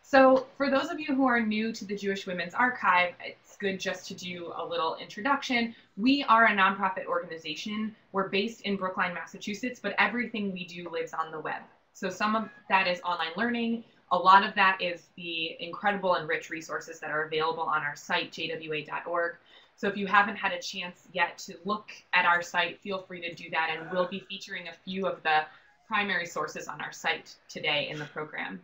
So for those of you who are new to the Jewish Women's Archive, it's good just to do a little introduction. We are a nonprofit organization. We're based in Brookline, Massachusetts, but everything we do lives on the web. So some of that is online learning. A lot of that is the incredible and rich resources that are available on our site, jwa.org. So if you haven't had a chance yet to look at our site, feel free to do that, and we'll be featuring a few of the primary sources on our site today in the program.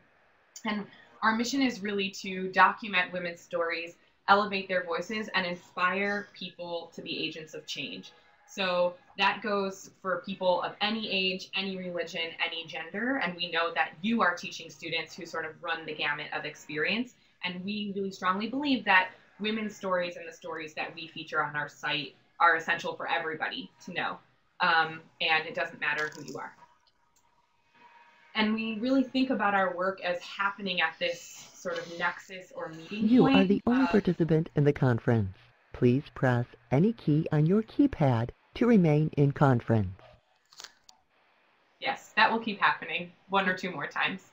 And our mission is really to document women's stories, elevate their voices, and inspire people to be agents of change. So that goes for people of any age, any religion, any gender, and we know that you are teaching students who sort of run the gamut of experience, and we really strongly believe that women's stories and the stories that we feature on our site are essential for everybody to know, and it doesn't matter who you are. And we really think about our work as happening at this sort of nexus or meeting You point. are the only participant in the conference. Please press any key on your keypad to remain in conference. Yes, that will keep happening 1 or 2 more times.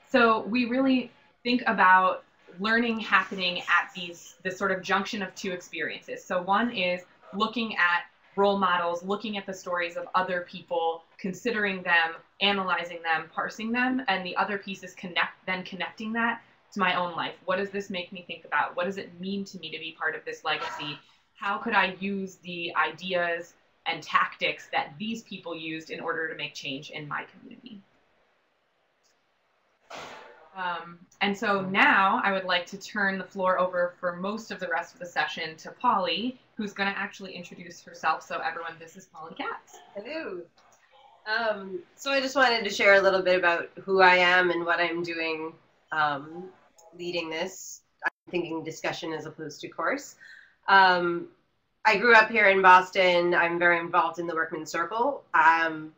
So we really think about learning happening at this sort of junction of 2 experiences. So one is looking at role models, looking at the stories of other people, considering them, analyzing them, parsing them, and the other piece is connecting that to my own life. What does this make me think about? What does it mean to me to be part of this legacy? How could I use the ideas and tactics that these people used in order to make change in my community? And so now I would like to turn the floor over for most of the rest of the session to Pauli, who's going to actually introduce herself. So everyone, this is Pauli Katz. Hello. So I just wanted to share a little bit about who I am and what I'm doing leading this. I'm thinking discussion as opposed to course. I grew up here in Boston. I'm very involved in the Workmen's Circle.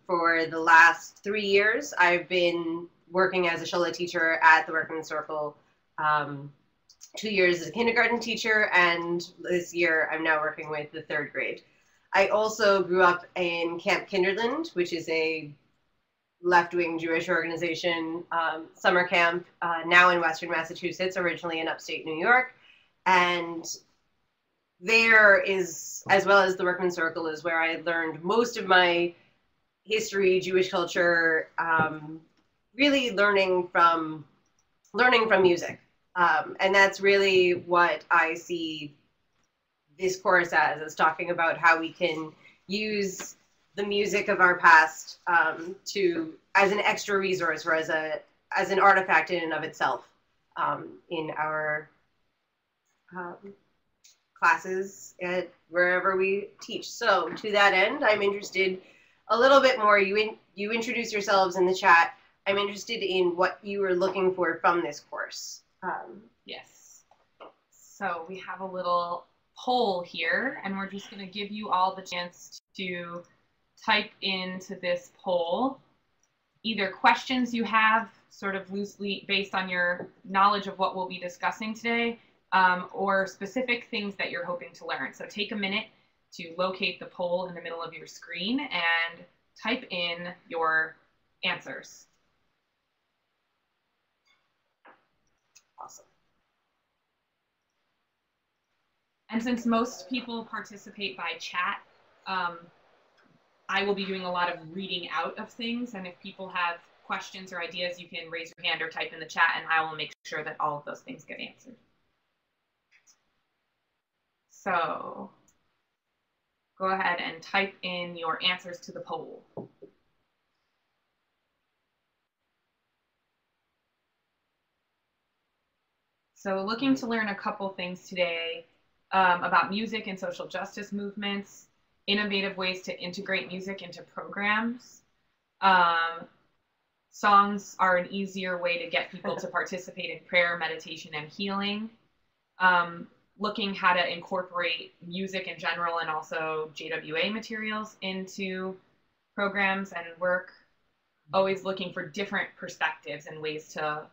For the last 3 years, I've been working as a Shola teacher at the Workmen's Circle, 2 years as a kindergarten teacher, and this year I'm now working with the 3rd grade. I also grew up in Camp Kinderland, which is a left-wing Jewish organization, summer camp, now in Western Massachusetts, originally in upstate New York. And there is, as well as the Workmen's Circle, is where I learned most of my history, Jewish culture, really learning from music. And that's really what I see this course as talking about how we can use the music of our past as an extra resource or as an artifact in and of itself in our classes at wherever we teach. So to that end, I'm interested a little bit more. You introduce yourselves in the chat. I'm interested in what you are looking for from this course. Yes. So we have a little poll here, and we're just going to give you all the chance to type into this poll either questions you have sort of loosely based on your knowledge of what we'll be discussing today, or specific things that you're hoping to learn. So take a minute to locate the poll in the middle of your screen and type in your answers. Awesome. And since most people participate by chat, I will be doing a lot of reading out of things. And if people have questions or ideas, you can raise your hand or type in the chat, and I will make sure that all of those things get answered. So go ahead and type in your answers to the poll. So looking to learn a couple things today about music and social justice movements, innovative ways to integrate music into programs. Songs are an easier way to get people to participate in prayer, meditation, and healing. Looking how to incorporate music in general and also JWA materials into programs and work. Always looking for different perspectives and ways to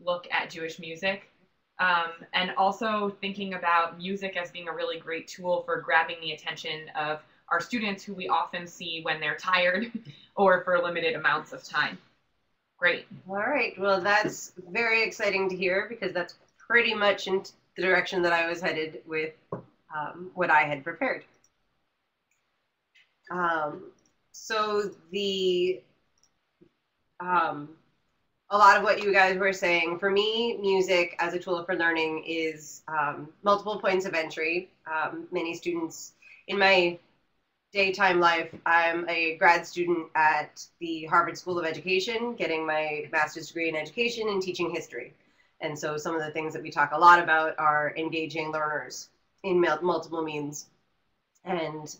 look at Jewish music. And also thinking about music as being a really great tool for grabbing the attention of our students who we often see when they're tired or for limited amounts of time. Great. All right. Well, that's very exciting to hear because that's pretty much in the direction that I was headed with what I had prepared. So a lot of what you guys were saying, for me, music as a tool for learning is multiple points of entry. Many students in my daytime life, I'm a grad student at the Harvard School of Education, getting my master's degree in education and teaching history. And so some of the things that we talk a lot about are engaging learners in multiple means. And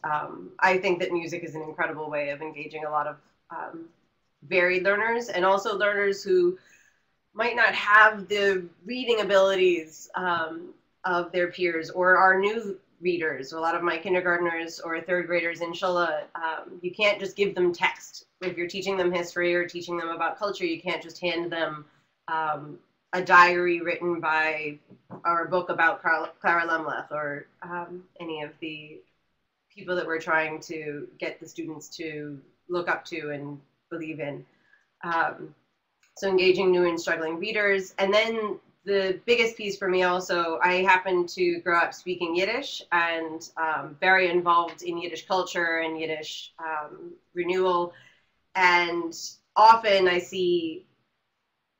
I think that music is an incredible way of engaging a lot of varied learners, and also learners who might not have the reading abilities of their peers or are new readers. A lot of my kindergartners or third graders in Shula, you can't just give them text. If you're teaching them history or teaching them about culture, you can't just hand them a diary written by, or a book about Clara Lemleth or any of the people that we're trying to get the students to look up to and believe in. So engaging new and struggling readers. And then the biggest piece for me also, I happen to grow up speaking Yiddish and very involved in Yiddish culture and Yiddish renewal. And often I see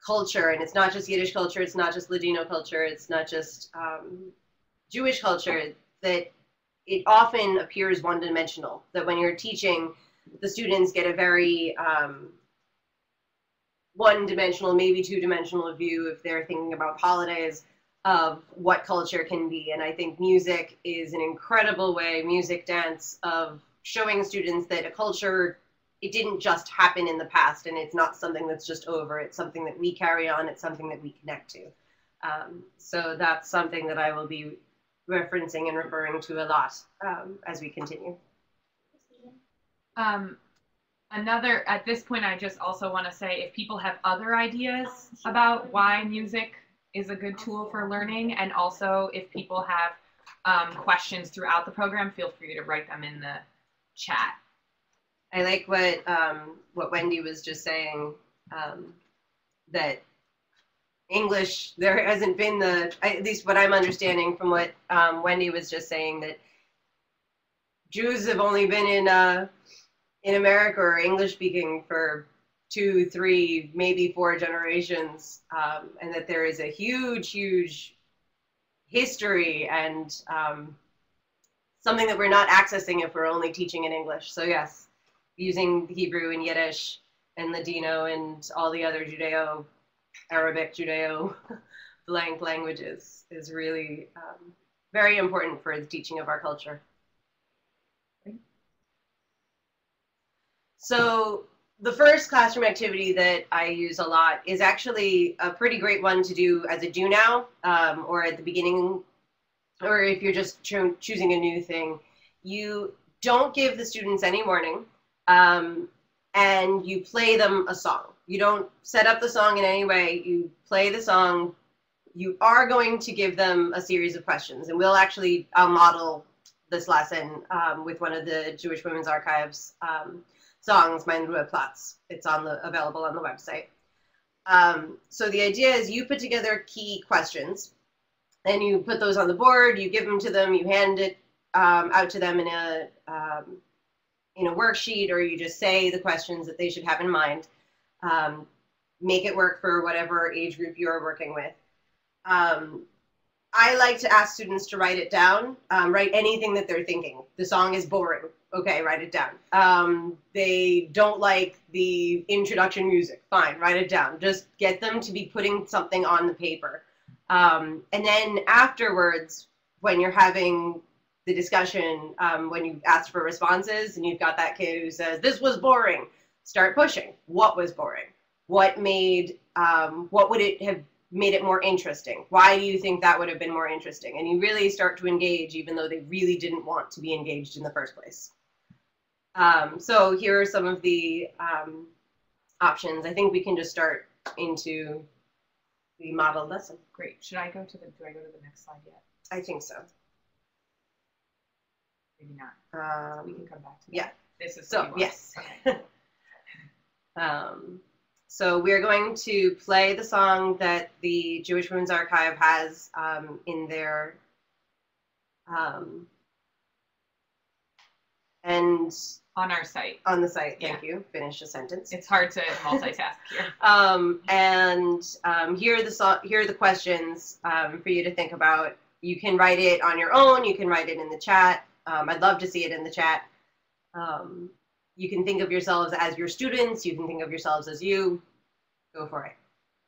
culture, and it's not just Yiddish culture, it's not just Ladino culture, it's not just Jewish culture, that it often appears one-dimensional, that when you're teaching, the students get a very one-dimensional, maybe two-dimensional view if they're thinking about holidays of what culture can be. And I think music is an incredible way, music, dance, of showing students that a culture, it didn't just happen in the past, and it's not something that's just over. It's something that we carry on. It's something that we connect to. So that's something that I will be referencing and referring to a lot as we continue. At this point, I just also want to say, if people have other ideas about why music is a good tool for learning, and also if people have questions throughout the program, feel free to write them in the chat. I like what Wendy was just saying, that English, there hasn't been at least what I'm understanding from what Wendy was just saying, that Jews have only been in America or English speaking for 2, 3, maybe 4 generations, and that there is a huge, huge history and something that we're not accessing if we're only teaching in English. So yes, using Hebrew and Yiddish and Ladino and all the other Judeo-Arabic, Judeo-blank languages is really very important for the teaching of our culture. So the first classroom activity that I use a lot is actually a pretty great one to do as a do now, or at the beginning, or if you're just choosing a new thing. You don't give the students any warning, and you play them a song. You don't set up the song in any way. You play the song. You are going to give them a series of questions, and I'll model this lesson with one of the Jewish Women's Archives songs, Mein Ruhe Platz. It's available on the website. So the idea is you put together key questions, and you put those on the board, you give them to them, you hand it out to them in a worksheet, or you just say the questions that they should have in mind. Make it work for whatever age group you're working with. I like to ask students to write it down, write anything that they're thinking. The song is boring. Okay, write it down. They don't like the introduction music. Fine, write it down. Just get them to be putting something on the paper. And then afterwards, when you're having the discussion, when you've asked for responses and you've got that kid who says, this was boring, start pushing. What was boring? What would it have made it more interesting? Why do you think that would have been more interesting? And you really start to engage, even though they really didn't want to be engaged in the first place. So here are some of the options. I think we can just start into the model lesson. Great. Do I go to the next slide yet? I think so. Maybe not. We can come back to that. Yeah. This is so, yes. Okay. So we're going to play the song that the Jewish Women's Archive has in their, and on our site. On the site, thank you. Finish a sentence. It's hard to multitask here. Here are the questions for you to think about. You can write it on your own. You can write it in the chat. I'd love to see it in the chat. You can think of yourselves as your students. You can think of yourselves as you. Go for it.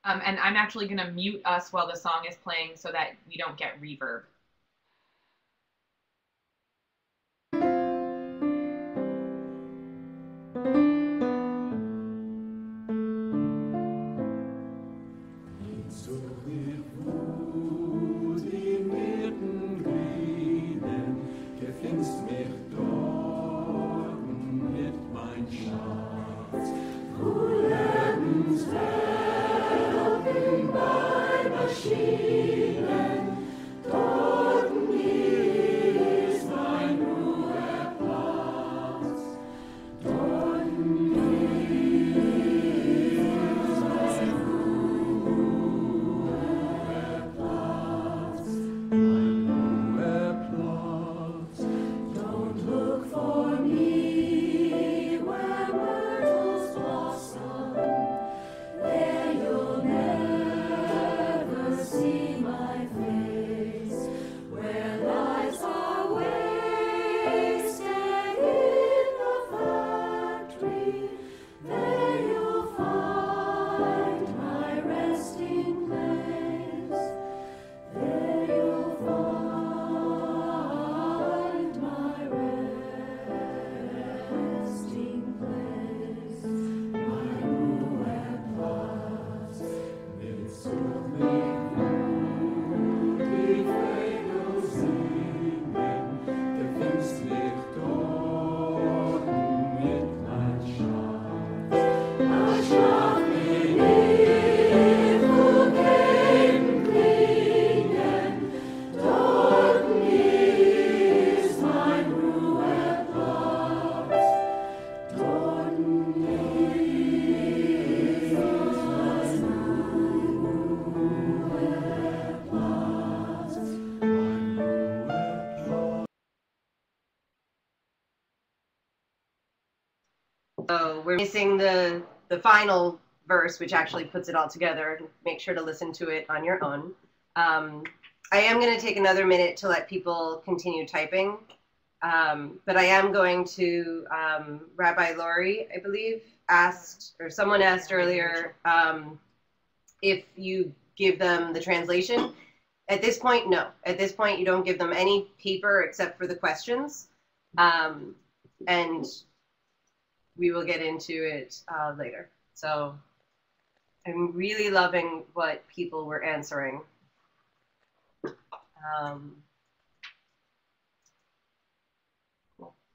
And I'm actually going to mute us while the song is playing so that we don't get reverb. So we're missing the final verse, which actually puts it all together. Make sure to listen to it on your own. I am going to take another minute to let people continue typing, but I am going to, Rabbi Lori, I believe, asked, or someone asked earlier, if you give them the translation. At this point, no. At this point, you don't give them any paper except for the questions. And we will get into it later. So I'm really loving what people were answering.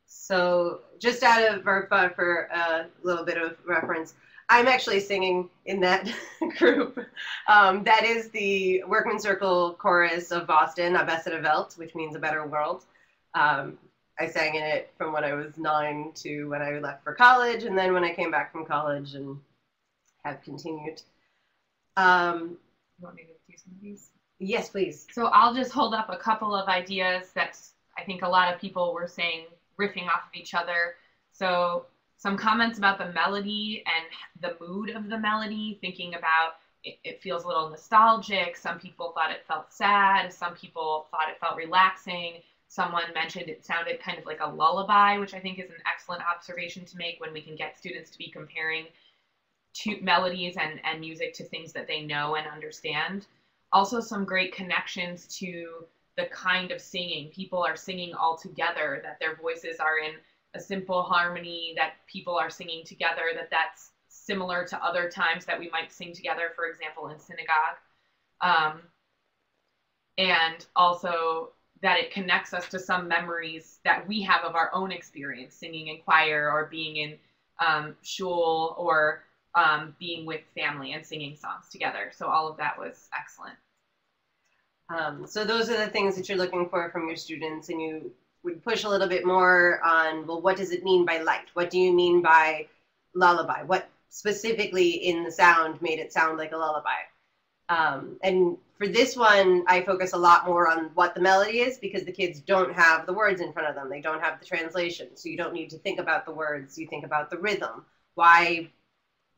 So just out of Verkva for a little bit of reference, I'm actually singing in that group. That is the Workman Circle Chorus of Boston, A Bessere Welt, which means a better world. I sang in it from when I was 9 to when I left for college, and then when I came back from college and have continued. You want me to do some of these? Yes, please. So I'll just hold up a couple of ideas that I think a lot of people were saying, riffing off of each other. So some comments about the melody and the mood of the melody, thinking about it feels a little nostalgic. Some people thought it felt sad. Some people thought it felt relaxing. Someone mentioned it sounded kind of like a lullaby, which I think is an excellent observation to make when we can get students to be comparing melodies and music to things that they know and understand. Also, some great connections to the kind of singing. People are singing all together, that their voices are in a simple harmony, that people are singing together, that's similar to other times that we might sing together, for example, in synagogue. And also that it connects us to some memories that we have of our own experience, singing in choir or being in shul or being with family and singing songs together. So all of that was excellent. So those are the things that you're looking for from your students, and you would push a little bit more on, well, what does it mean by light? What do you mean by lullaby? What specifically in the sound made it sound like a lullaby. And for this one, I focus a lot more on what the melody is, because the kids don't have the words in front of them. They don't have the translation. So you don't need to think about the words. You think about the rhythm, why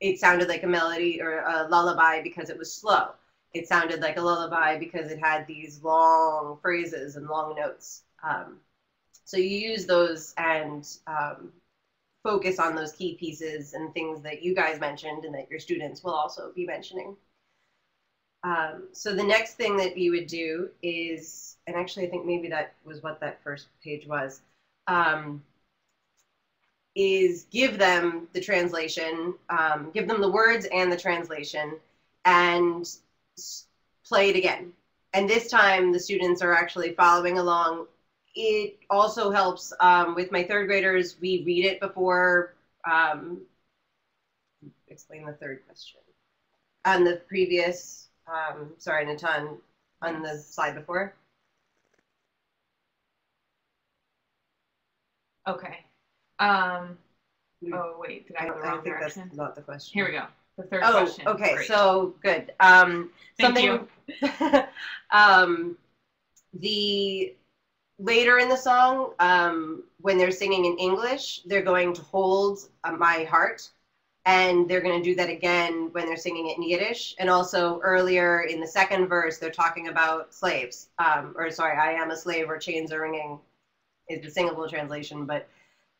it sounded like a melody or a lullaby because it was slow. It sounded like a lullaby because it had these long phrases and long notes. So you use those and focus on those key pieces and things that you guys mentioned and that your students will also be mentioning. So the next thing that you would do is, and actually I think maybe that was what that first page was, is give them the translation, give them the words and the translation, and play it again. And this time the students are actually following along. It also helps with my third graders. We read it before, explain the third question. On the previous, sorry, Natan, on the slide before. Okay. Oh, wait, did I go the wrong direction? I think that's not the question. Here we go. The third question. Okay, Great. so good. Thank you. The later in the song, when they're singing in English, they're going to hold My Heart, and they're going to do that again when they're singing it in Yiddish. And also earlier in the second verse, they're talking about slaves, or sorry, I am a slave, or chains are ringing is the singable translation, but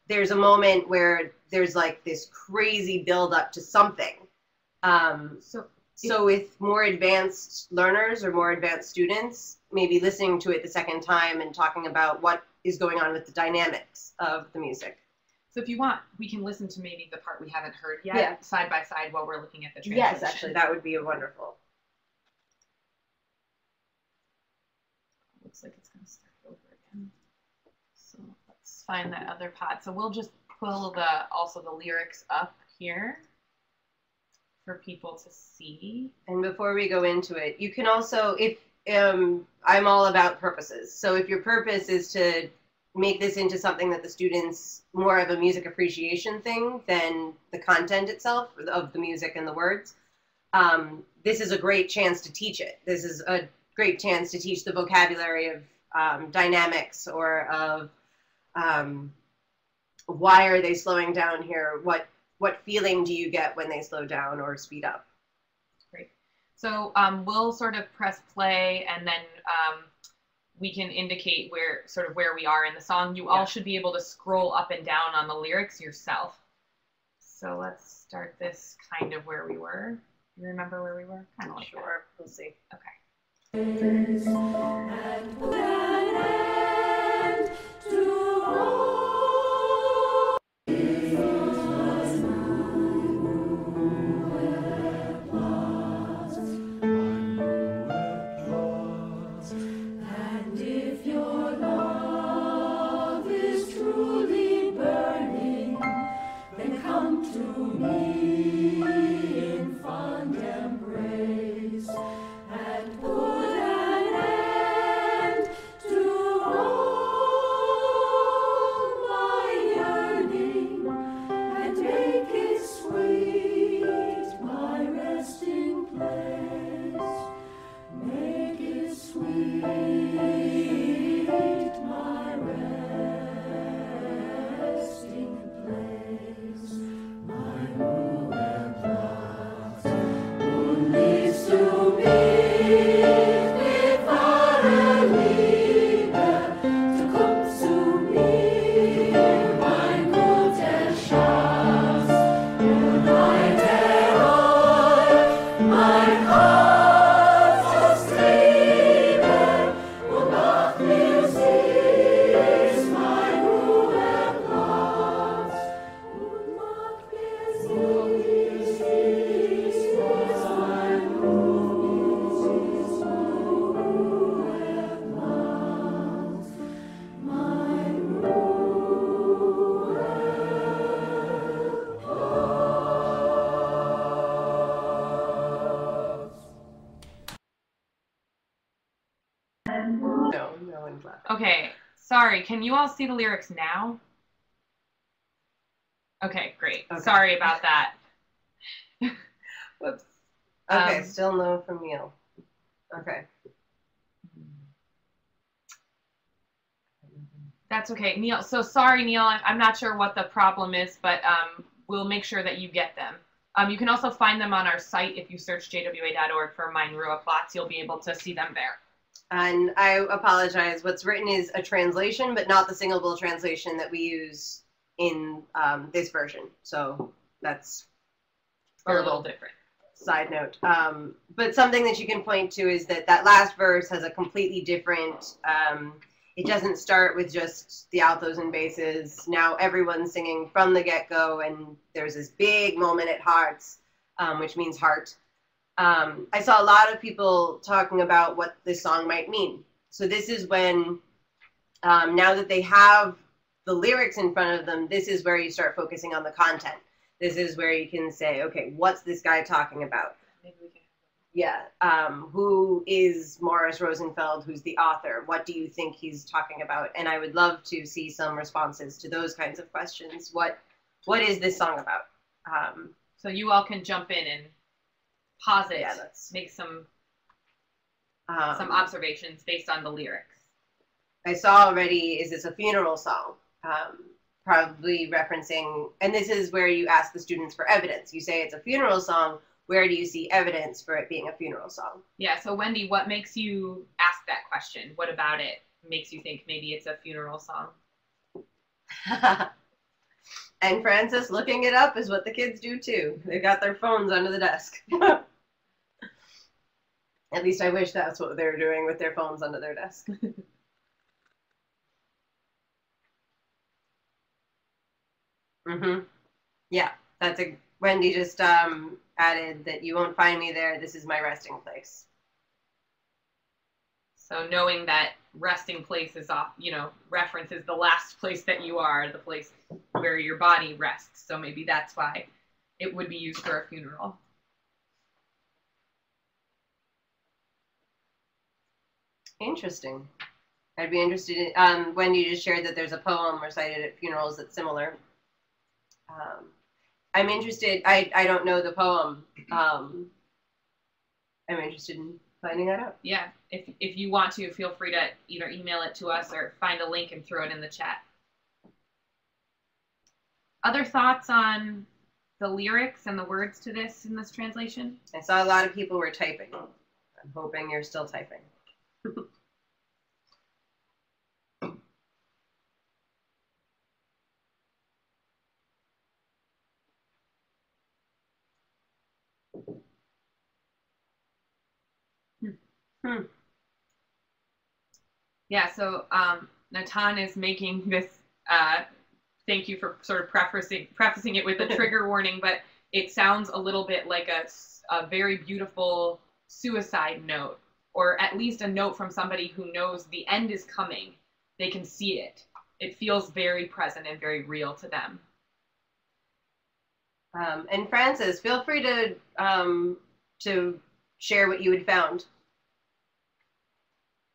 there's a moment where there's like this crazy build up to something. So with more advanced learners or more advanced students, maybe listening to it the second time and talking about what is going on with the dynamics of the music. So if you want, we can listen to maybe the part we haven't heard yet, side by side, while we're looking at the translation. Yes, actually, that would be wonderful. Looks like it's going to start over again. So let's find that other part. So we'll just pull also the lyrics up here for people to see. And before we go into it, you can also, if I'm all about purposes. So if your purpose is to make this into something that the students, more of a music appreciation thing than the content itself of the music and the words, this is a great chance to teach it. This is a great chance to teach the vocabulary of dynamics, or of why are they slowing down here? What feeling do you get when they slow down or speed up? Great. So we'll sort of press play, and then we can indicate where we are in the song. You all should be able to scroll up and down on the lyrics yourself. So let's start this kind of where we were. You remember where we were? Kind of like sure. That. We'll see. No one's left. Okay, sorry, can you all see the lyrics now? Okay, great. Okay. Sorry about that. Whoops. Okay, still no from Neil. Okay. That's okay, Neil. So sorry, Neil. I'm not sure what the problem is, but we'll make sure that you get them. You can also find them on our site. If you search jwa.org for Mein Ruhe plots, you'll be able to see them there. And I apologize. What's written is a translation, but not the singable translation that we use in this version. So that's a little different. Side note. But something that you can point to is that last verse has a completely different, it doesn't start with just the altos and basses. Now everyone's singing from the get-go, and there's this big moment at hearts, which means heart. I saw a lot of people talking about what this song might mean. So this is when, now that they have the lyrics in front of them, this is where you start focusing on the content. This is where you can say, okay, what's this guy talking about? Maybe we can. Yeah. Who is Morris Rosenfeld? Who's the author? What do you think he's talking about? And I would love to see some responses to those kinds of questions. What is this song about? So you all can jump in and pause it. Yeah, make some observations based on the lyrics. I saw already, is this a funeral song? Probably referencing, and this is where you ask the students for evidence. You say it's a funeral song. Where do you see evidence for it being a funeral song? Yeah, so Wendy, what makes you ask that question? What about it makes you think maybe it's a funeral song? And Francis, looking it up is what the kids do too. They've got their phones under the desk. At least I wish that's what they're doing with their phones under their desk. Yeah, that's a Wendy just added that you won't find me there. This is my resting place. So knowing that resting place is off, references the last place that you are, the place where your body rests. So maybe that's why it would be used for a funeral. Interesting. I'd be interested in, Wendy just shared that there's a poem recited at funerals that's similar. I'm interested, I don't know the poem. I'm interested in finding that out. Yeah, if you want to, feel free to either email it to us or find a link and throw it in the chat. Other thoughts on the lyrics and the words to this in this translation? I saw a lot of people were typing. I'm hoping you're still typing. Yeah, so Natan is making this, thank you for sort of prefacing it with a trigger warning, but it sounds a little bit like a very beautiful suicide note, or at least a note from somebody who knows the end is coming. They can see it. It feels very present and very real to them. And Francis, feel free to share what you had found.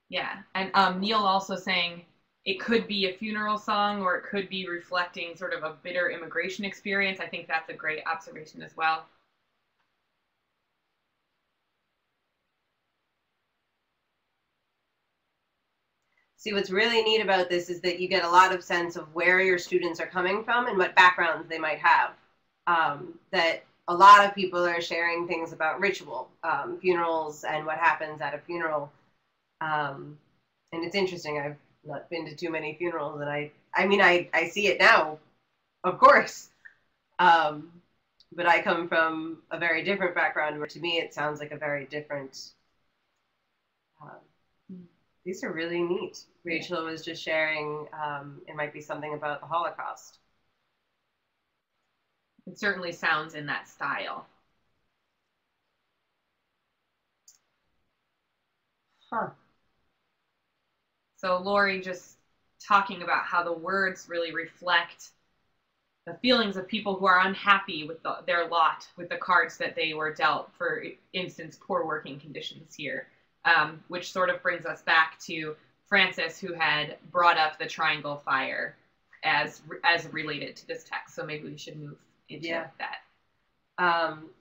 Yeah, and Neil also saying it could be a funeral song or it could be reflecting sort of a bitter immigration experience. I think that's a great observation as well. See, what's really neat about this is that you get a lot of sense of where your students are coming from and what backgrounds they might have. That a lot of people are sharing things about ritual, funerals and what happens at a funeral. And it's interesting. I've not been to too many funerals, and I see it now, of course. But I come from a very different background where to me it sounds like a very different, these are really neat. Rachel was just sharing, it might be something about the Holocaust. It certainly sounds in that style. Huh. So Lori just talking about how the words really reflect the feelings of people who are unhappy with their lot, with the cards that they were dealt, for instance, poor working conditions here, which sort of brings us back to Francis, who had brought up the triangle fire as related to this text. So maybe we should move into that.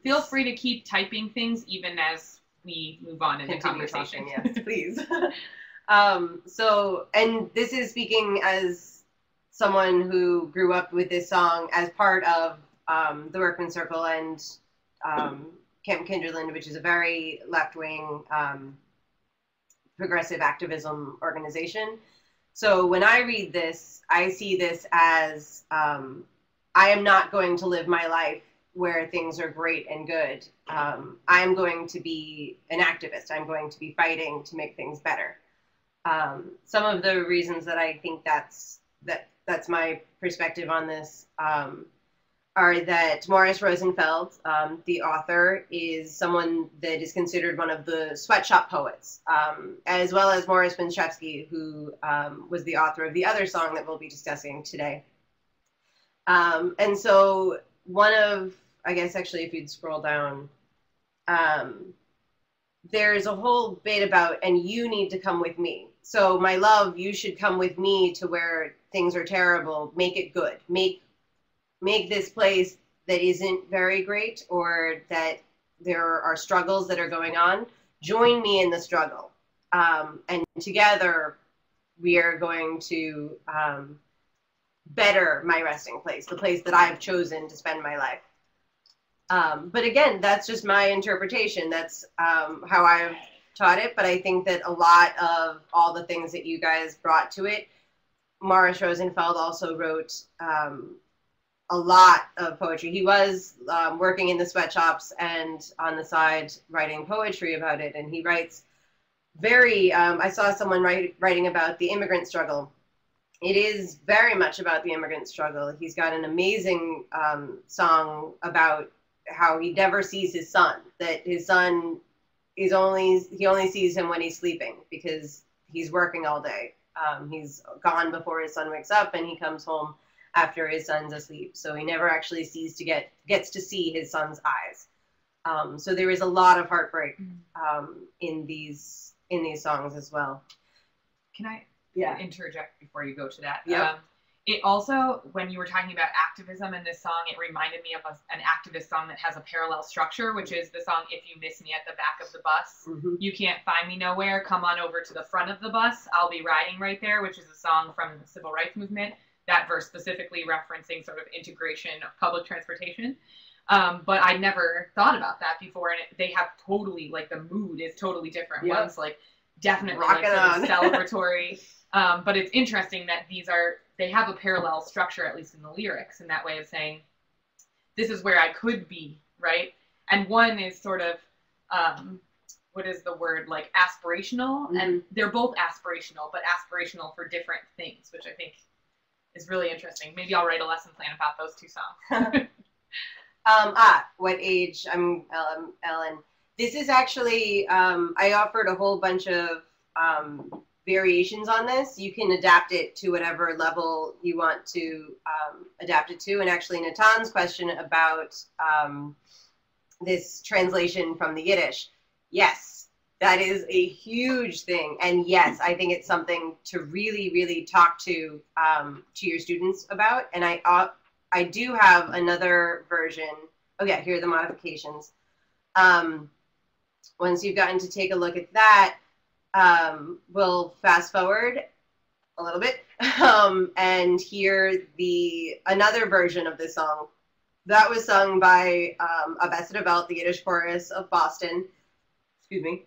Feel free to keep typing things even as we move on in the conversation. Talking, yes, please. So, and this is speaking as someone who grew up with this song as part of the Workman Circle and Camp Kinderland, which is a very left-wing progressive activism organization. So when I read this, I see this as I am not going to live my life where things are great and good. I'm going to be an activist. I'm going to be fighting to make things better. Some of the reasons that I think that's my perspective on this are that Morris Rosenfeld, the author, is someone that is considered one of the sweatshop poets, as well as Morris Winchevsky, who was the author of the other song that we'll be discussing today. And so one of, I guess actually if you'd scroll down, there's a whole bit about, and you need to come with me. So my love, you should come with me to where things are terrible. Make it good. Make this place that isn't very great or that there are struggles that are going on. Join me in the struggle. And together we are going to better my resting place, the place that I've chosen to spend my life. But again, that's just my interpretation. That's how I've taught it. But I think that a lot of all the things that you guys brought to it, Morris Rosenfeld also wrote a lot of poetry. He was working in the sweatshops and on the side writing poetry about it. And he writes very, I saw someone writing about the immigrant struggle. It is very much about the immigrant struggle. He's got an amazing song about how he never sees his son, that his son he only sees him when he's sleeping because he's working all day. He's gone before his son wakes up and he comes home after his son's asleep. So he never actually gets to see his son's eyes. So there is a lot of heartbreak in these songs as well. Can I interject before you go to that? Yep. It also, when you were talking about activism in this song, it reminded me of an activist song that has a parallel structure, which is the song, If You Miss Me at the Back of the Bus. Mm-hmm. You Can't Find Me Nowhere, Come On Over to the Front of the Bus, I'll Be Riding Right There, which is a song from the Civil Rights Movement, that verse specifically referencing sort of integration of public transportation. But I never thought about that before, and they have totally, like, the mood is totally different. Yep. One's, like, definitely like, sort of celebratory. But it's interesting that they have a parallel structure, at least in the lyrics, in that way of saying, this is where I could be, right? And one is sort of, what is the word, like aspirational? Mm-hmm. And they're both aspirational, but aspirational for different things, which I think is really interesting. Maybe I'll write a lesson plan about those two songs. What age? I'm Ellen. This is actually, I offered a whole bunch of variations on this. You can adapt it to whatever level you want to adapt it to. And actually Natan's question about this translation from the Yiddish, yes, that is a huge thing. And yes, I think it's something to really, really talk to your students about. And I do have another version. Oh yeah, here are the modifications. Once you've gotten to take a look at that, we'll fast forward a little bit and hear another version of this song. That was sung by Abessed Belt, the Yiddish chorus of Boston. Excuse me.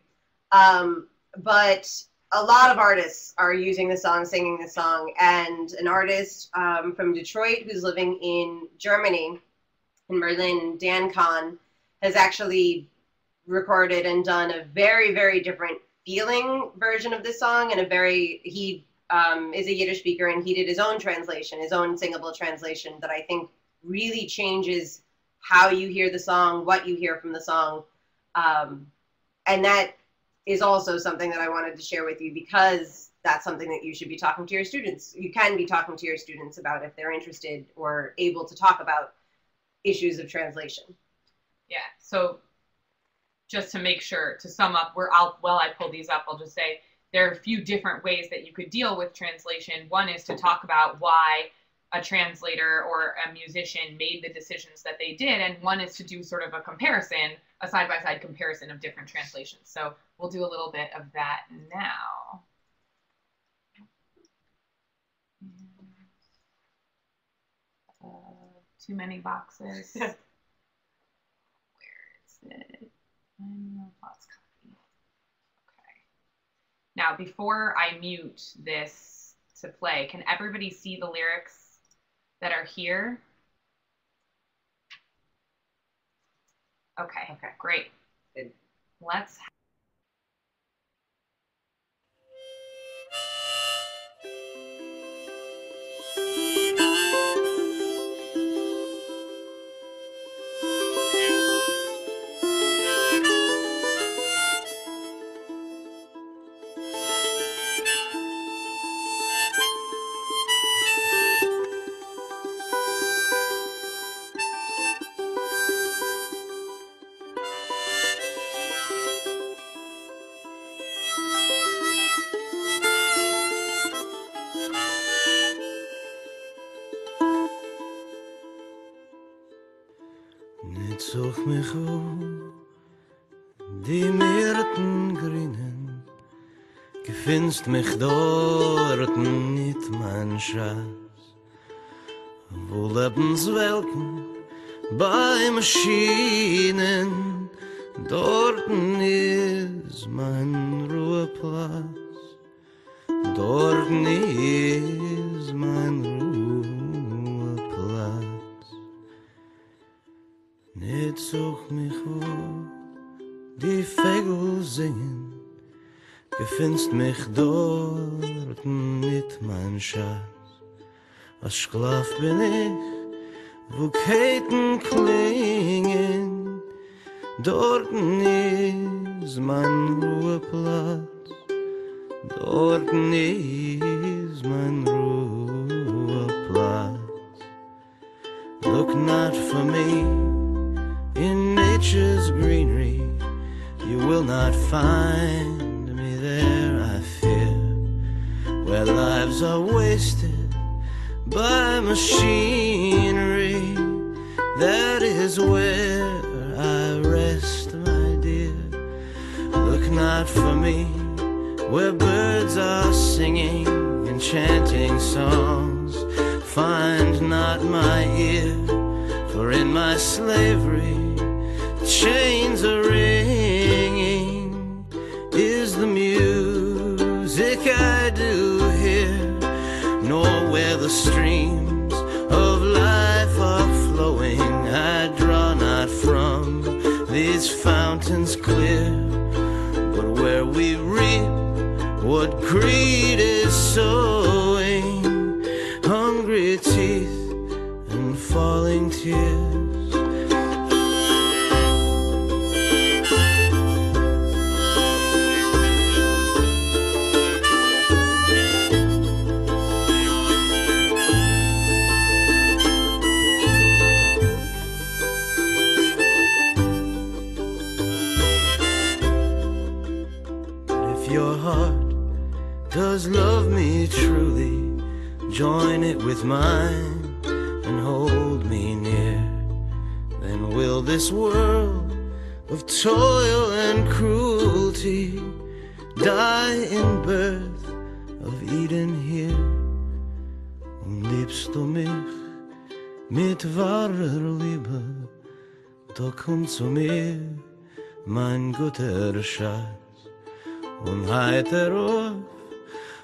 But a lot of artists are using this song, singing this song, and an artist from Detroit who's living in Germany, in Berlin, Dan Kahn, has actually recorded and done a very, very different feeling version of this song, and he is a Yiddish speaker, and he did his own translation, his own singable translation that I think really changes how you hear the song, what you hear from the song. And that is also something that I wanted to share with you, because that's something that you should be talking to your students. You can be talking to your students about if they're interested or able to talk about issues of translation. Yeah, so just to make sure, to sum up, while I pull these up, I'll just say there are a few different ways that you could deal with translation. One is to talk about why a translator or a musician made the decisions that they did, and one is to do sort of a comparison, a side-by-side comparison of different translations. So we'll do a little bit of that now. Too many boxes. Where is it? Let's copy. Okay. Now, before I mute this to play, can everybody see the lyrics that are here? Okay, great. Good. Let's Nicht such mich die Myrten grünen, gefindest mich dort nicht, mein Schatz. Wo Lebenswelken bei Maschinen, dort ist mein Ruheplatz, dort ist mein Ruheplatz. Nicht such mich die Vögel singen, gefindest mich dort nicht, mein Schatz. Als Schlaf bin ich, wo Ketten klingen, dort ist mein Ruheplatz, dort ist mein Ruheplatz. Look not for me in nature's greenery, you will not find me there, I fear, where lives are wasted by machinery. That is where I rest, my dear. Look not for me where birds are singing enchanting songs. Find not my ear, for in my slavery chains are ringing. Is the music I do hear, nor where the streams of life are flowing. I draw not from these fountains clear, but where we reap what greed is sowing, hungry teeth and falling tears. Your heart does love me truly, join it with mine and hold me near. Then will this world of toil and cruelty die in birth of Eden here. Und liebst du mich mit wahrer Liebe, doch komm zu mir, mein guter Schatz. Und heiter auf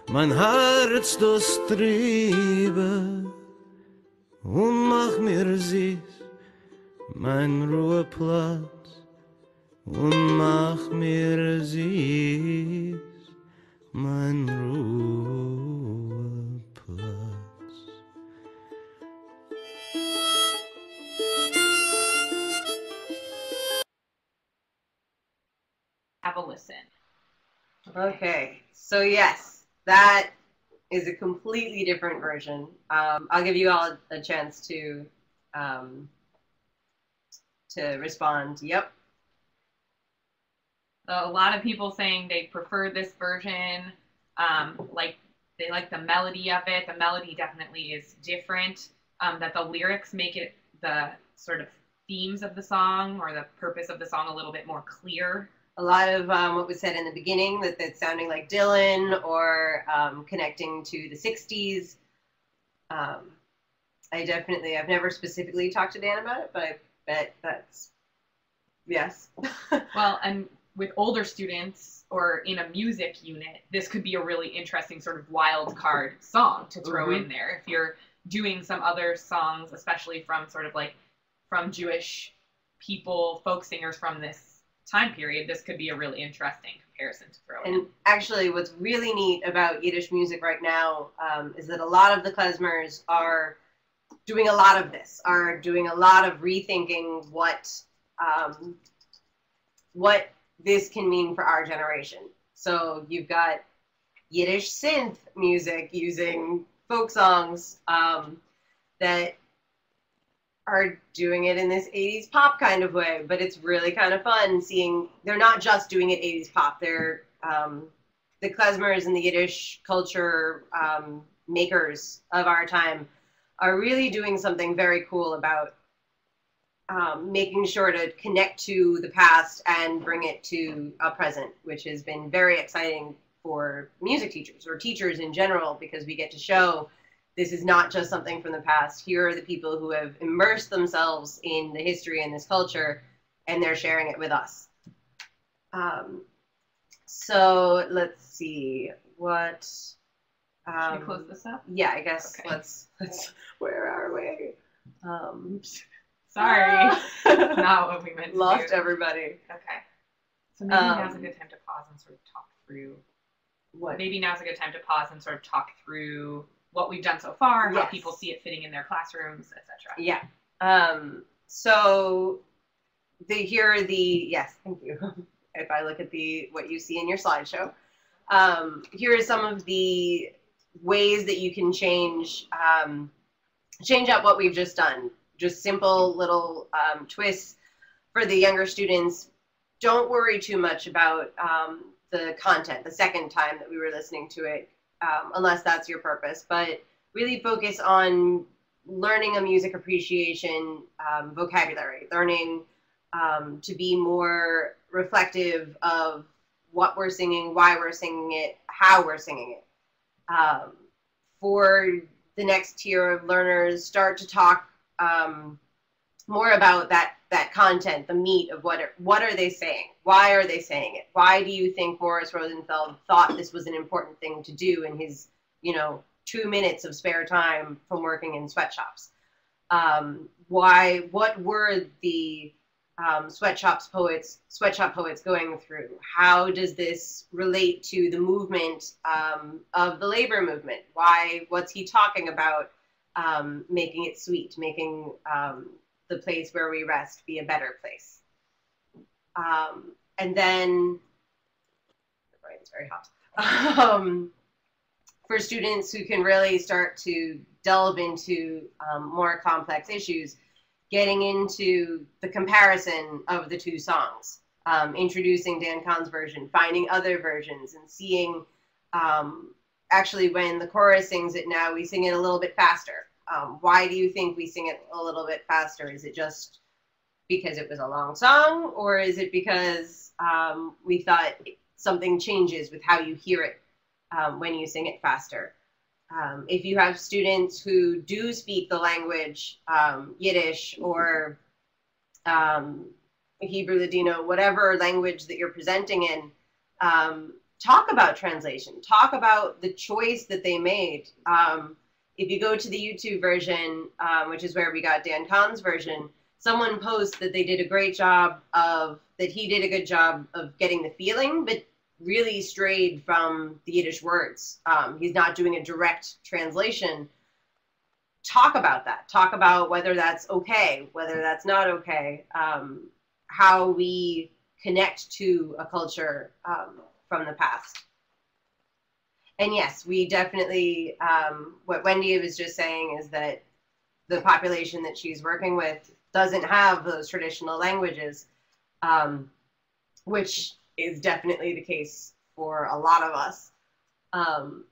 mein Herz das Triebe und mach mir süß mein Ruheplatz und mach mir süß mein Ruheplatz. have a listen. Okay, so yes, that is a completely different version. I'll give you all a chance to respond. Yep. So a lot of people saying they prefer this version. Like They like the melody of it. The melody definitely is different. That the lyrics make it the sort of themes of the song or the purpose of the song a little bit more clear. A lot of what was said in the beginning, that it's sounding like Dylan or connecting to the 60s. I've never specifically talked to Dan about it, but I bet that's, yes. Well, and with older students or in a music unit, this could be a really interesting sort of wild card song to throw in there. If you're doing some other songs, especially from sort of like from Jewish people, folk singers from this time period, this could be a really interesting comparison to throw in. And actually, what's really neat about Yiddish music right now is that a lot of the klezmers are doing a lot of this, are doing a lot of rethinking what this can mean for our generation. So you've got Yiddish synth music using folk songs that are doing it in this 80s pop kind of way, but it's really kind of fun seeing they're not just doing it 80s pop. They're the klezmers and the Yiddish culture makers of our time are really doing something very cool about making sure to connect to the past and bring it to a present, which has been very exciting for music teachers or teachers in general, because we get to show this is not just something from the past. Here are the people who have immersed themselves in the history and this culture, and they're sharing it with us. So let's see what. Should we close this up? Yeah, I guess. Okay. Let's. Where are we? Sorry, not what we meant to Lost do. everybody. Okay, so maybe now's a good time to pause and sort of talk through. What? Maybe now's a good time to pause and sort of talk through what we've done so far, how Yes. people see it fitting in their classrooms, etc. Yeah. So here are the, yes, thank you. If I look at what you see in your slideshow, here are some of the ways that you can change up what we've just done. Just simple little twists for the younger students. Don't worry too much about the content the second time that we were listening to it, unless that's your purpose, but really focus on learning a music appreciation vocabulary, learning to be more reflective of what we're singing, why we're singing it, how we're singing it. For the next tier of learners, start to talk more about that content, the meat of what are they saying? Why are they saying it? Why do you think Morris Rosenfeld thought this was an important thing to do in his, 2 minutes of spare time from working in sweatshops? What were the sweatshop poets going through? How does this relate to the movement of the labor movement? What's he talking about? Making it sweet, making the place where we rest be a better place. And then, right, it's very hot. For students who can really start to delve into more complex issues, getting into the comparison of the two songs, introducing Dan Kahn's version, finding other versions, and seeing, actually when the chorus sings it now, we sing it a little bit faster. Why do you think we sing it a little bit faster? Is it just because it was a long song, or is it because we thought something changes with how you hear it when you sing it faster? If you have students who do speak the language, Yiddish or Hebrew, Ladino, whatever language that you're presenting in, talk about translation. Talk about the choice that they made. If you go to the YouTube version, which is where we got Dan Kahn's version, someone posts that he did a good job of getting the feeling, but really strayed from the Yiddish words. He's not doing a direct translation. Talk about that. Talk about whether that's okay, whether that's not okay, how we connect to a culture from the past. And yes, we definitely, what Wendy was just saying is that the population that she's working with doesn't have those traditional languages, which is definitely the case for a lot of us,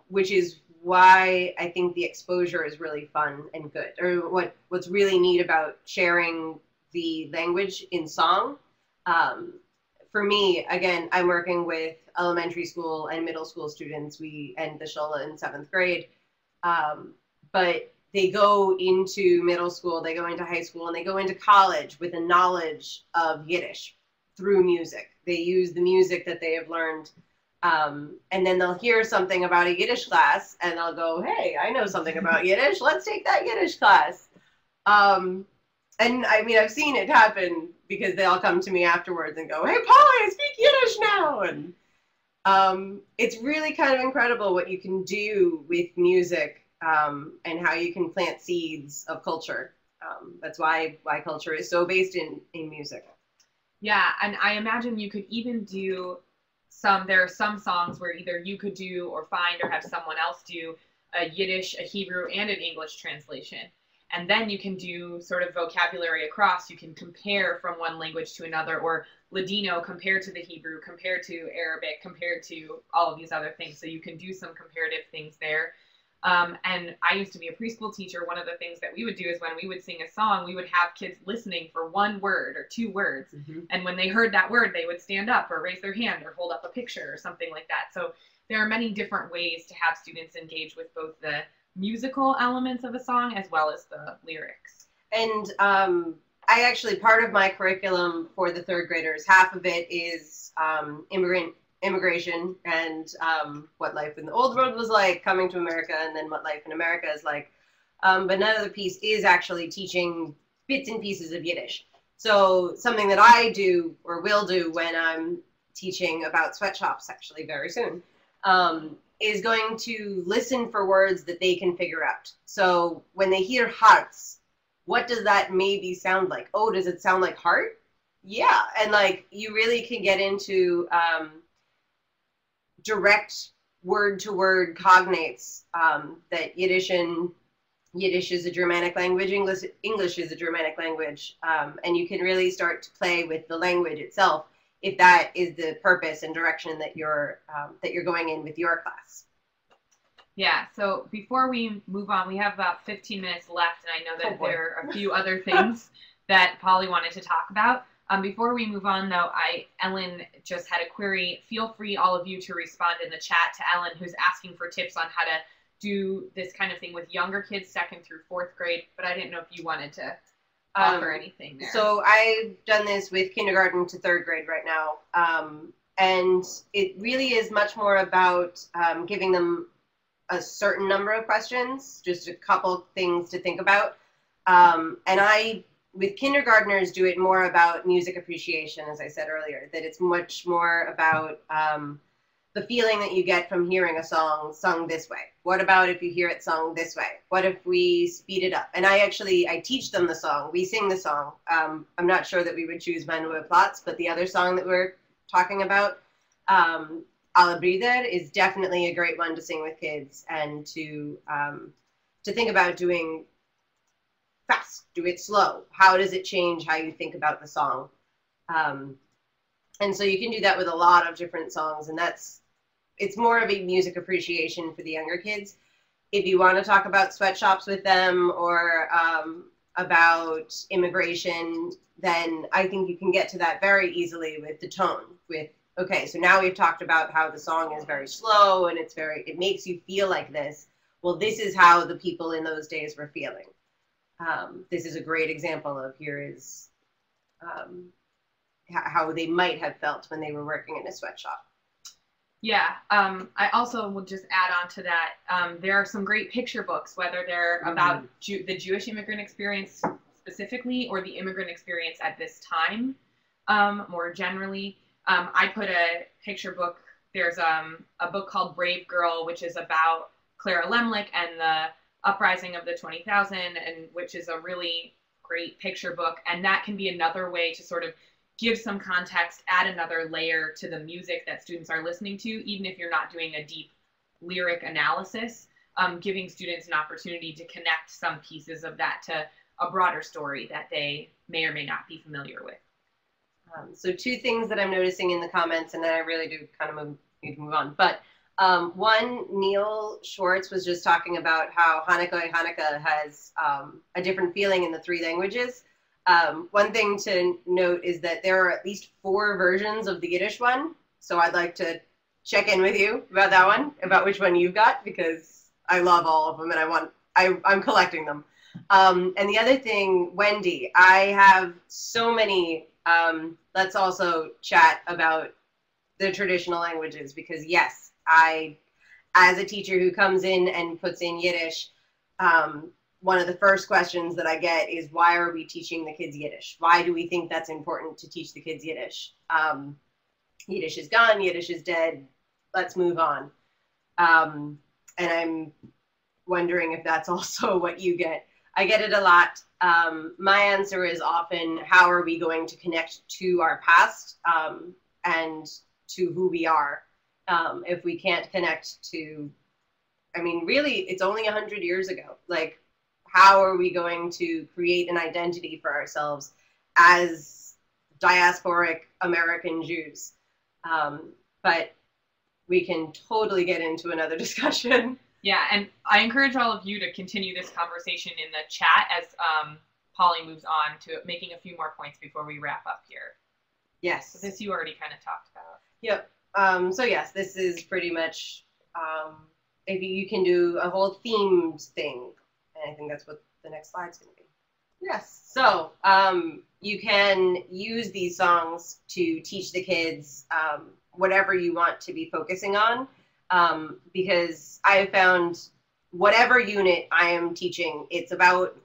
which is why I think the exposure is really fun and good, or what's really neat about sharing the language in song. For me, again, I'm working with elementary school and middle school students. We end the Shola in 7th grade, but they go into middle school, they go into high school, and they go into college with a knowledge of Yiddish through music. They use the music that they have learned. And then they'll hear something about a Yiddish class, and they'll go, hey, I know something about Yiddish. Let's take that Yiddish class. And I mean, I've seen it happen because they all come to me afterwards and go, hey, Pauli, I speak Yiddish now. And it's really kind of incredible what you can do with music, and how you can plant seeds of culture. That's why culture is so based in music. Yeah, and I imagine you could even do there are some songs where either you could do or find or have someone else do a Yiddish, a Hebrew, and an English translation. And then you can do sort of vocabulary across. You can compare from one language to another, or Ladino compared to the Hebrew, compared to Arabic, compared to all of these other things. So you can do some comparative things there. And I used to be a preschool teacher. One of the things that we would do is when we would sing a song, we would have kids listening for one word or two words. Mm-hmm. And when they heard that word, they would stand up or raise their hand or hold up a picture or something like that. So there are many different ways to have students engage with both the musical elements of a song as well as the lyrics. And I actually, part of my curriculum for the 3rd graders, half of it is immigration and what life in the old world was like coming to America, and then what life in America is like. But another piece is actually teaching bits and pieces of Yiddish. So something that I do or will do when I'm teaching about sweatshops, actually very soon, is going to listen for words that they can figure out. So when they hear hearts, what does that maybe sound like? Oh, does it sound like heart? Yeah. And like, you really can get into direct word-to-word cognates, that Yiddish is a Germanic language, English is a Germanic language, and you can really start to play with the language itself if that is the purpose and direction that you're going in with your class. Yeah, so before we move on, we have about 15 minutes left, and I know that there are a few other things that Pauli wanted to talk about. Before we move on, though, Ellen just had a query. Feel free, all of you, to respond in the chat to Ellen, who's asking for tips on how to do this kind of thing with younger kids, 2nd through 4th grade, but I didn't know if you wanted to offer anything there. So I've done this with kindergarten to 3rd grade right now, and it really is much more about giving them a certain number of questions, just a couple things to think about, and I, with kindergartners, do it more about music appreciation, as I said earlier, that it's much more about the feeling that you get from hearing a song sung this way. What about if you hear it sung this way? What if we speed it up? And I teach them the song. We sing the song. I'm not sure that we would choose Manuel Platz, but the other song that we're talking about, Alla Brider, is definitely a great one to sing with kids, and to think about doing fast, do it slow. How does it change how you think about the song? And so you can do that with a lot of different songs, and it's more of a music appreciation for the younger kids. If you want to talk about sweatshops with them, or about immigration, then I think you can get to that very easily with the tone. Okay, so now we've talked about how the song is very slow and it makes you feel like this. Well, this is how the people in those days were feeling. This is a great example of how they might have felt when they were working in a sweatshop. Yeah, I also will just add on to that. There are some great picture books, whether they're about the Jewish immigrant experience specifically, or the immigrant experience at this time, more generally. I put a picture book. There's a book called Brave Girl, which is about Clara Lemlich and the uprising of the 20,000, and which is a really great picture book. And that can be another way to sort of give some context, add another layer to the music that students are listening to, even if you're not doing a deep lyric analysis, giving students an opportunity to connect some pieces of that to a broader story that they may or may not be familiar with. So 2 things that I'm noticing in the comments, and then I really do kind of need to move on. But One, Neil Schwartz was just talking about how Hanukkah has a different feeling in the three languages. One thing to note is that there are at least 4 versions of the Yiddish one. So I'd like to check in with you about that one, about which one you've got, because I love all of them and I'm collecting them. And the other thing, Wendy, I have so many, let's also chat about the traditional languages, because yes, as a teacher who comes in and puts in Yiddish, one of the first questions that I get is, why are we teaching the kids Yiddish? Why do we think that's important to teach the kids Yiddish? Yiddish is gone, Yiddish is dead, let's move on. And I'm wondering if that's also what you get. I get it a lot. My answer is often, how are we going to connect to our past and to who we are? If we can't connect to, I mean, really, it's only 100 years ago. Like, how are we going to create an identity for ourselves as diasporic American Jews? But we can totally get into another discussion. Yeah, and I encourage all of you to continue this conversation in the chat as Pauli moves on to making a few more points before we wrap up here. Yes. So this you already kind of talked about. Yep. So yes, this is pretty much, if you can do a whole themed thing, and I think that's what the next slide's going to be. Yes. So you can use these songs to teach the kids whatever you want to be focusing on. Because I found whatever unit I am teaching, it's about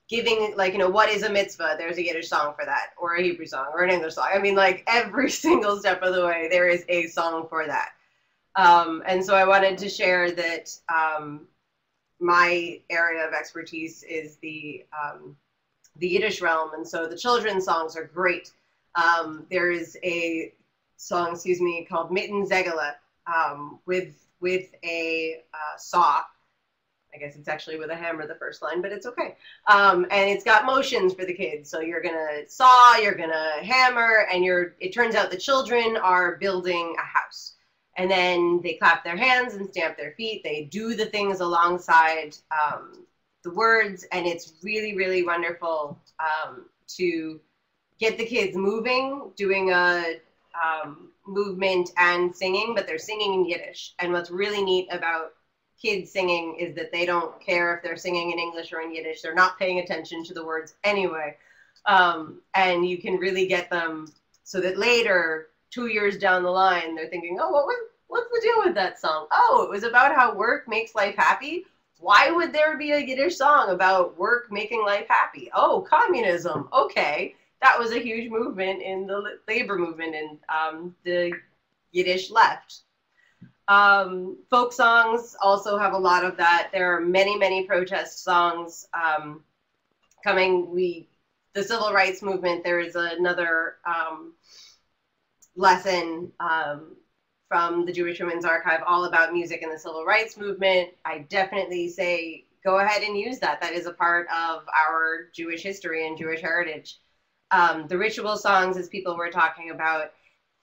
giving, like, you know, what is a mitzvah? There's a Yiddish song for that, or a Hebrew song, or an English song. I mean, like, every single step of the way, there is a song for that. And so I wanted to share that my area of expertise is the Yiddish realm, and so the children's songs are great. There is a song, called Mitten Zegele, with a saw. I guess it's actually with a hammer, the first line, but it's okay. And it's got motions for the kids. So you're gonna saw, you're gonna hammer, and it turns out the children are building a house. And then they clap their hands and stamp their feet. They do the things alongside the words, and it's really, really wonderful to get the kids moving, doing a movement and singing, but they're singing in Yiddish. And what's really neat about kids singing is that they don't care if they're singing in English or in Yiddish. They're not paying attention to the words anyway. And you can really get them so that later, 2 years down the line, they're thinking, oh, what's the deal with that song? Oh, it was about how work makes life happy. Why would there be a Yiddish song about work making life happy? Oh, communism. Okay. That was a huge movement in the labor movement and the Yiddish left. Folk songs also have a lot of that. There are many, many protest songs coming. The civil rights movement, there is another lesson from the Jewish Women's Archive all about music and the civil rights movement. I definitely say go ahead and use that. That is a part of our Jewish history and Jewish heritage. The ritual songs, as people were talking about,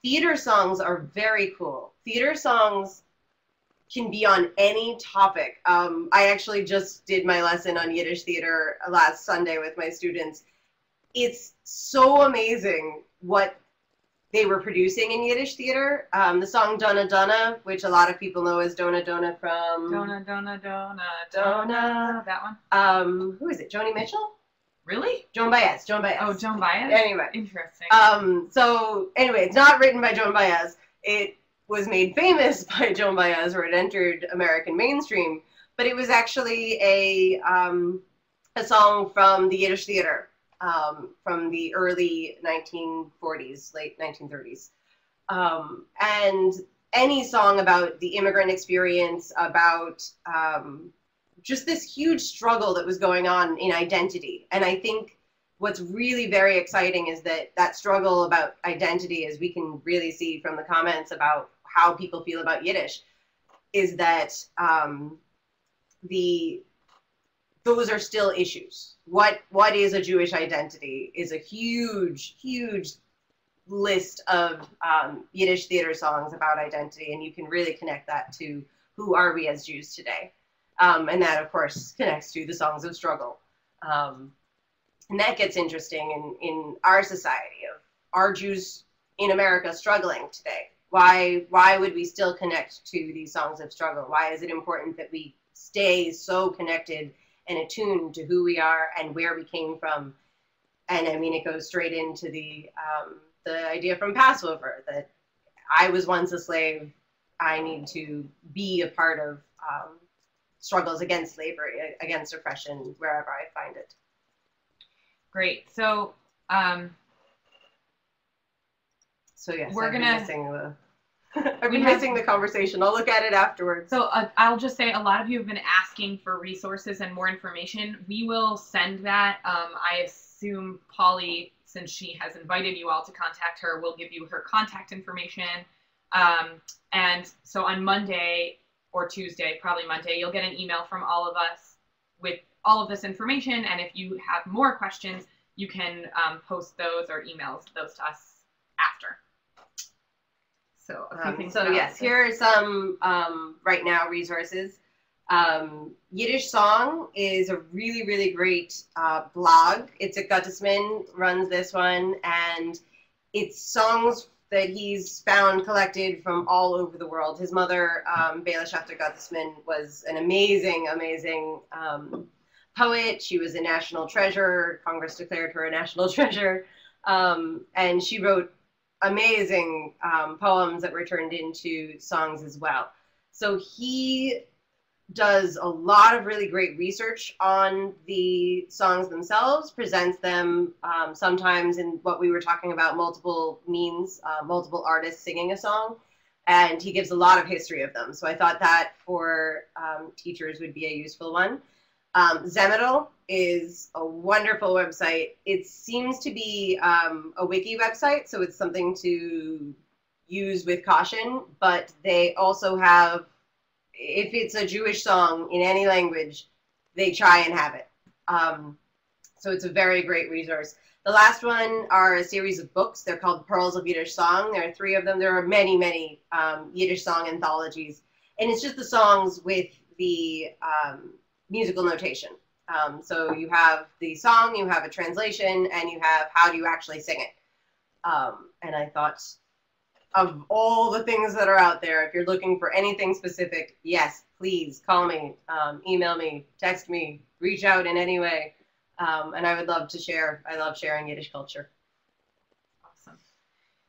theater songs are very cool. Theater songs can be on any topic. I actually just did my lesson on Yiddish theater last Sunday with my students. It's so amazing what they were producing in Yiddish theater. The song Donna Donna, which a lot of people know as Donna Donna from... Donna, Donna, Donna, Donna. That one? Who is it? Joni Mitchell? Really? Joan Baez. Joan Baez. Oh, Joan Baez? Anyway. Interesting. So anyway, it's not written by Joan Baez. It was made famous by Joan Baez, or it entered American mainstream, but it was actually a song from the Yiddish theater from the early 1940s, late 1930s. And any song about the immigrant experience, about just this huge struggle that was going on in identity. And I think what's really very exciting is that struggle about identity, as we can really see from the comments about how people feel about Yiddish, is that those are still issues. What is a Jewish identity is a huge, huge list of Yiddish theater songs about identity, and you can really connect that to who are we as Jews today. And that, of course, connects to the songs of struggle. And that gets interesting in our society of, are Jews in America struggling today? Why would we still connect to these songs of struggle? Why is it important that we stay so connected and attuned to who we are and where we came from? And I mean, it goes straight into the idea from Passover that I was once a slave. I need to be a part of struggles against slavery, against oppression, wherever I find it. Great. So, yes, we're gonna missing the. I've been missing the conversation. I'll look at it afterwards. So I'll just say a lot of you have been asking for resources and more information. We will send that. I assume Pauli, since she has invited you all to contact her, will give you her contact information. And so on Monday or Tuesday, probably Monday, you'll get an email from all of us with all of this information. And if you have more questions, you can post those or email those to us after. So a few things. So yes, here are some right now resources. Yiddish Song is a really, really great blog. It's at Gottesman, runs this one, and it's songs that he's found collected from all over the world. His mother, Bela Schafter Gottesman, was an amazing, amazing poet. She was a national treasure. Congress declared her a national treasure. And she wrote amazing poems that were turned into songs as well. So he does a lot of really great research on the songs themselves, presents them sometimes in what we were talking about, multiple means, multiple artists singing a song, and he gives a lot of history of them. So I thought that for teachers would be a useful one. Zemidal is a wonderful website. It seems to be a wiki website, so it's something to use with caution, but they also have, if it's a Jewish song in any language, they try and have it. So it's a very great resource. The last one are a series of books. They're called Pearls of Yiddish Song. There are 3 of them. There are many, many Yiddish song anthologies. And it's just the songs with the musical notation. So you have the song, you have a translation, and you have how do you actually sing it. And I thought, of all the things that are out there, if you're looking for anything specific, yes, please call me, email me, text me, reach out in any way. And I would love to share. I love sharing Yiddish culture. Awesome.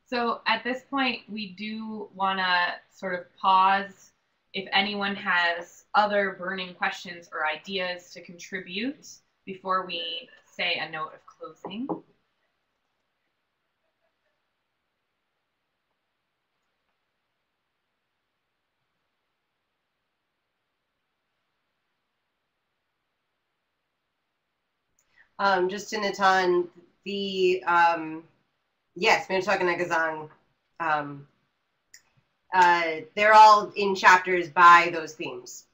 So at this point, we do want to sort of pause. If anyone has other burning questions or ideas to contribute before we say a note of closing. Just to Natan, the, yes, Minnetonka Gesang, they're all in chapters by those themes.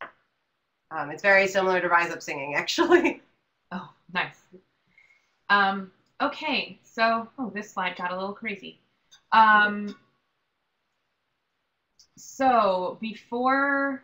It's very similar to Rise Up Singing, actually. Oh, nice. Okay, so, this slide got a little crazy. So before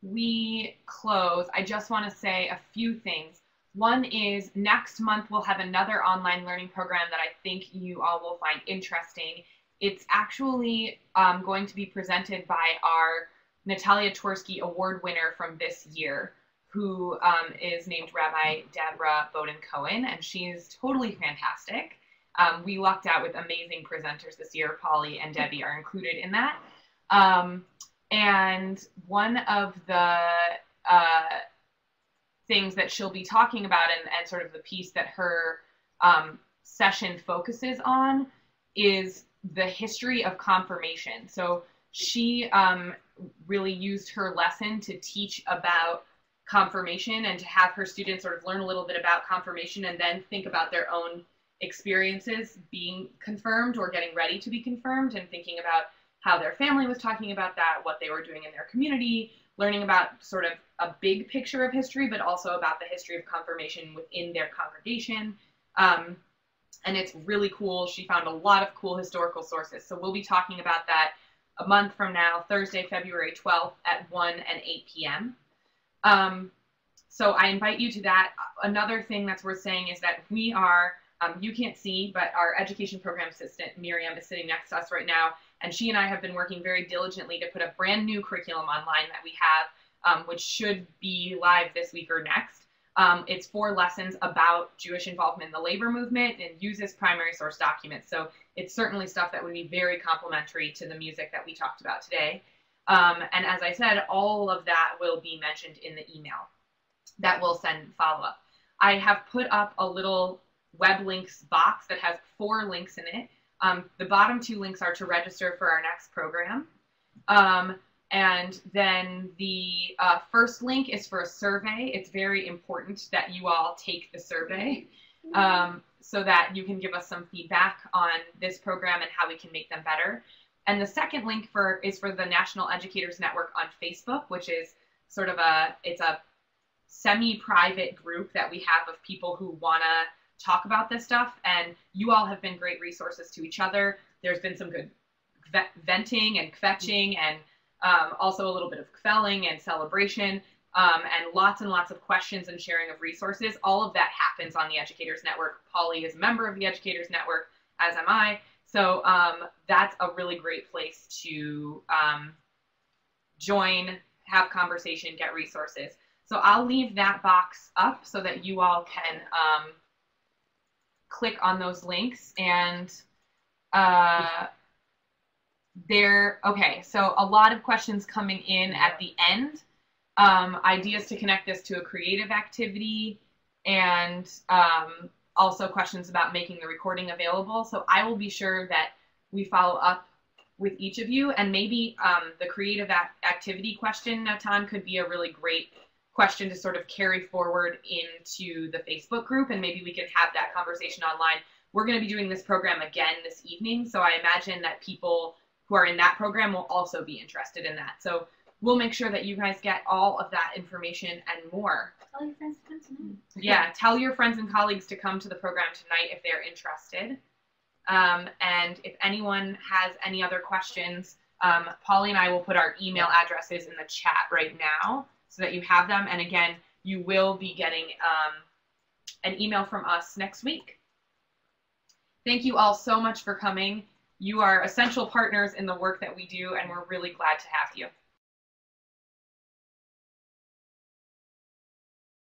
we close, I just want to say a few things. One is next month we'll have another online learning program that I think you all will find interesting. It's actually going to be presented by our Natalia Tversky Award winner from this year, who is named Rabbi Deborah Bowden-Cohen, and she's totally fantastic. We lucked out with amazing presenters this year. Pauli and Debbie are included in that. And one of the things that she'll be talking about and sort of the piece that her session focuses on is the history of confirmation. So she really used her lesson to teach about confirmation and to have her students sort of learn a little bit about confirmation and then think about their own experiences being confirmed or getting ready to be confirmed and thinking about how their family was talking about that, what they were doing in their community, learning about sort of a big picture of history, but also about the history of confirmation within their congregation. and it's really cool. She found a lot of cool historical sources. So we'll be talking about that a month from now, Thursday, February 12th at 1 and 8 p.m. So I invite you to that. Another thing that's worth saying is that we are, you can't see, but our education program assistant, Miriam, is sitting next to us right now, and she and I have been working very diligently to put a brand new curriculum online that we have, which should be live this week or next. It's 4 lessons about Jewish involvement in the labor movement and uses primary source documents. So it's certainly stuff that would be very complementary to the music that we talked about today. And as I said, all of that will be mentioned in the email that we'll send follow-up. I have put up a little web links box that has 4 links in it. The bottom 2 links are to register for our next program. And then the first link is for a survey. It's very important that you all take the survey so that you can give us some feedback on this program and how we can make them better. And the second link is for the National Educators Network on Facebook, which is sort of it's a semi-private group that we have of people who want to talk about this stuff. And you all have been great resources to each other. There's been some good venting and kvetching and also a little bit of kvelling and celebration, and lots of questions and sharing of resources. All of that happens on the Educators Network. Pauli is a member of the Educators Network, as am I. So that's a really great place to join, have conversation, get resources. So I'll leave that box up so that you all can click on those links and okay, so a lot of questions coming in at the end. Ideas to connect this to a creative activity, and also questions about making the recording available. So I will be sure that we follow up with each of you, and maybe the creative activity question, Natan, could be a really great question to sort of carry forward into the Facebook group, and maybe we can have that conversation online. We're going to be doing this program again this evening, so I imagine that people who are in that program will also be interested in that. So we'll make sure that you guys get all of that information and more. Tell your friends to come tonight. Yeah, tell your friends and colleagues to come to the program tonight if they're interested. And if anyone has any other questions, Pauli and I will put our email addresses in the chat right now so that you have them. And again, you will be getting an email from us next week. Thank you all so much for coming. You are essential partners in the work that we do, and we're really glad to have you.